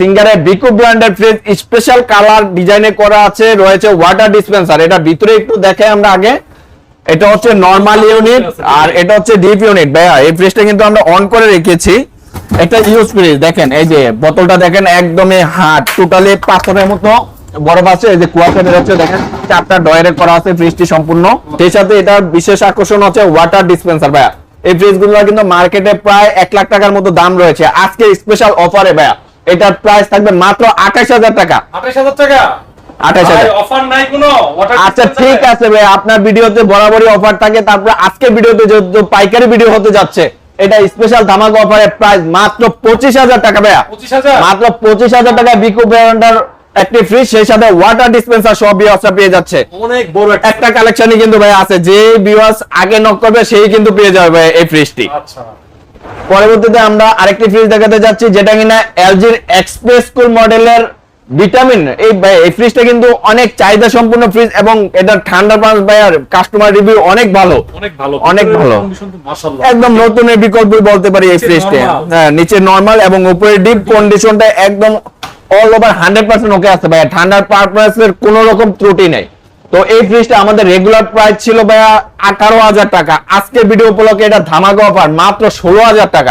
সিঙ্গারের বিকু ব্র্যান্ডের fridge special colour ডিজাইনে করা আছে, রয়েছে ওয়াটার ডিসপেন্সার। এটা ভিতরে একটু দেখে আমরা আগে, এটা হচ্ছে নরমাল ইউনিট আর এটা হচ্ছে ডিপ ইউনিট। ভাইয়া এই ফ্রিজটা কিন্তু আমরা অন করে রেখেছি, একটা ইউজ ফ্রিজ। দেখেন এই যে বোতলটা দেখেন একদমই হার্ড, টোটালি পাথরের মতো বরফ আছে। এই যে কুয়াশা বের হচ্ছে দেখেন, 4টা ডয়ারে করা আছে ফ্রিজটি সম্পূর্ণ। সেই সাথে এটার বিশেষ আকর্ষণ হচ্ছে ওয়াটার ডিসপেন্সার। ভাইয়া এই ফ্রিজগুলো কিন্তু মার্কেটে প্রায় 1 লাখ টাকার মতো দাম রয়েছে, আজকে স্পেশাল অফারে ভাইয়া এটার প্রাইস থাকবে মাত্র 28,000 টাকা। 28,000 টাকা? 28,000 অফার নাই কোনো? আচ্ছা ঠিক আছে ভাই, আপনার ভিডিওতে বরাবরই অফার থাকে, তারপর আজকে ভিডিওতে যেহেতু পাইকারি ভিডিও হতে যাচ্ছে, এটা স্পেশাল ধামাকা অফারের প্রাইস মাত্র 25,000 টাকা ভাইয়া। 25,000? মাত্র 25,000 টাকা বিকু ব্র্যান্ডের একটি ফ্রিজ, সেই সাথে ওয়াটার ডিসপেন্সার সব ভিউয়ার্সরা পেয়ে যাচ্ছে। অনেক বড় একটা কালেকশনই কিন্তু ভাই আছে, যে ভিউয়ার্স আগে নক করবে সেই কিন্তু পেয়ে যাবে ভাই এই ফ্রিজটি। আচ্ছা, পরবর্তীতে আমরা আরেকটি ফ্রিজ দেখাতে যাচ্ছি, যেটা কিনা এলজির এক্সপ্রেস কুল মডেলের ভিটামিন। এই ফ্রিজটা কিন্তু অনেক চাহিদা সম্পূর্ণ ফ্রিজ এবং এটা ঠান্ডা পাঁচ ভাইয়ার কাস্টমার রিভিউ অনেক ভালো, অনেক ভালো, অনেক ভালো, মাশাআল্লাহ একদম নতুনের বিকল্প বলতে পারি এই ফ্রিজটা। হ্যাঁ, নিচে নরমাল এবং উপরে ডিপ, কন্ডিশনটা একদম অল ওভার 100% ওকে আছে ভাইয়া, ঠান্ডার পারপাসের কোনো রকম ত্রুটি নেই। তো এই ফ্রিজটা আমাদের রেগুলার প্রাইস ছিল ভাইয়া 18,000 টাকা, আজকে ভিডিও উপলক্ষে এটা ধামাকা অফার মাত্র 16,000 টাকা।